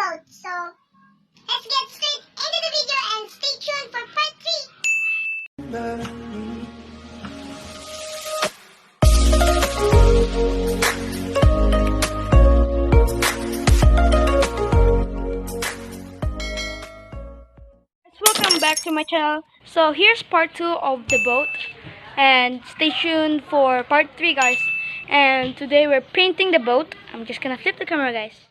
boat. So let's get straight into the video and stay tuned for part 3. Welcome back to my channel. So here's part 2 of the boat, and stay tuned for part 3, guys. And today we're painting the boat. I'm just gonna flip the camera, guys.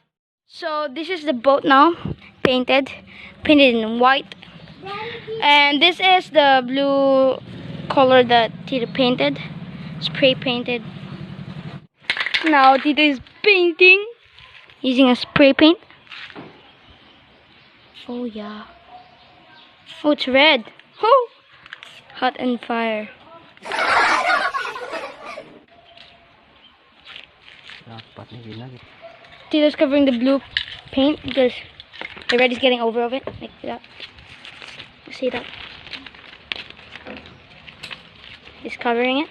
So this is the boat now, painted in white, and this is the blue color that Tito painted, spray painted. Now Tito is painting using a spray paint. Oh yeah. Oh, it's red. Oh, hot and fire. Tito's covering the blue paint because the red is getting over of it, like that. See that? He's covering it.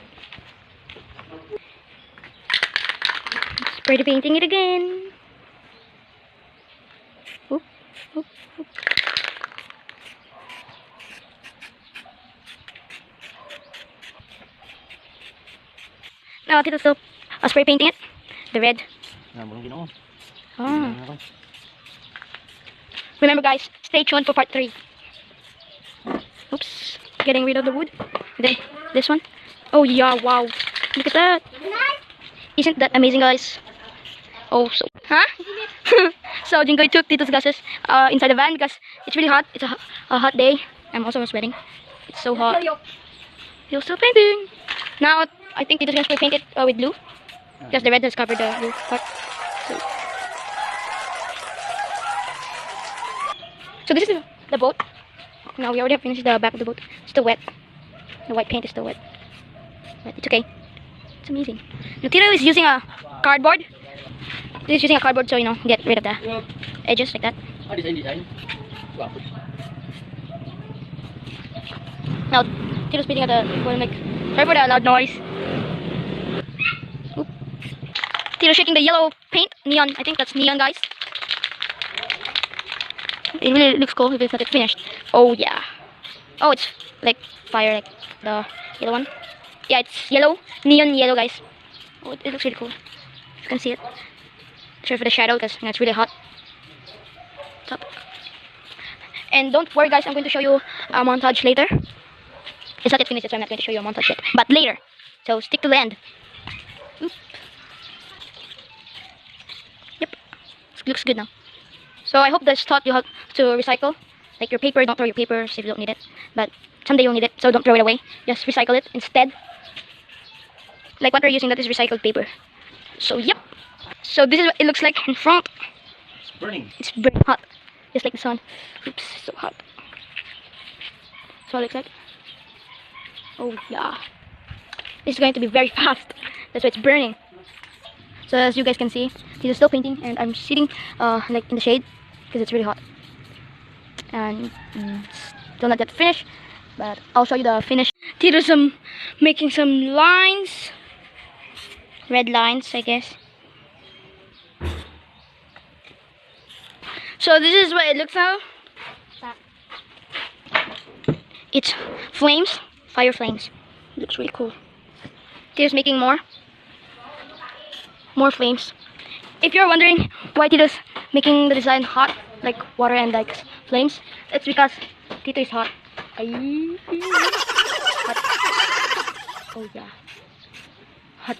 Spray painting it again. Oop, oop, oop. Now Tito's still spray painting it, the red. Ah. Remember, guys, stay tuned for part 3. Oops, getting rid of the wood. And then this one. Oh yeah, wow! Look at that. Isn't that amazing, guys? Oh, so so Jingoy took Tito's glasses inside the van because it's really hot. It's a hot day. I'm also sweating. It's so hot. You're still painting. Now I think Tito's gonna spray paint it with blue because the red has covered the blue part. So this is the boat. Now we already have finished the back of the boat. It's still wet. The white paint is still wet. But it's okay. It's amazing. Now Tito is using a cardboard. He's using a cardboard, so get rid of the edges like that. Now Tito's painting at the like. Sorry for the loud noise. Oop. Tito's shaking the yellow paint, neon. I think that's neon, guys. It really looks cool if it's not finished. Oh yeah. Oh, it's like fire, like the yellow one. Yeah, it's yellow, neon yellow, guys. Oh, it looks really cool. You can see it. Sorry for the shadow because it's really hot. Top. And don't worry, guys. I'm going to show you a montage later. It's not yet finished, so I'm not going to show you a montage yet. But later. So stick to the end. Oop. Yep. It looks good now. So I hope this taught you how to recycle. Like your paper, don't throw your paper if you don't need it. But someday you'll need it, so don't throw it away. Just recycle it instead. Like what we're using, that is recycled paper. So yep. So this is what it looks like in front. It's burning. It's burning hot. Just like the sun. Oops, so hot. So it looks like. Oh yeah. It's going to be very fast. That's why it's burning. So as you guys can see, he's still painting and I'm sitting like in the shade because it's really hot. And still not yet finished, but I'll show you the finish. Tito's making some lines. Red lines, I guess. So this is what it looks now. It's flames, fire flames. It looks really cool. Tito's making more flames. If you're wondering why Tito's making the design hot, like water and like flames, it's because Tito is hot. Hot. Oh yeah. Hot.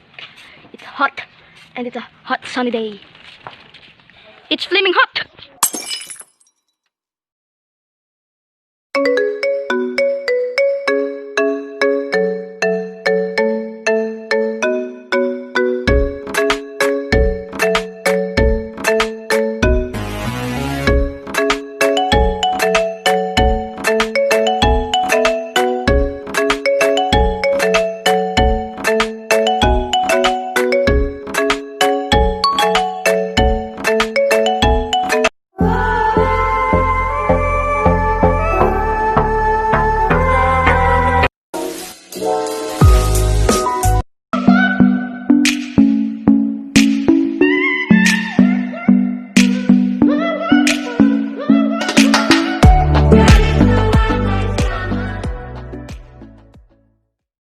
It's hot. And it's a hot sunny day. It's flaming hot.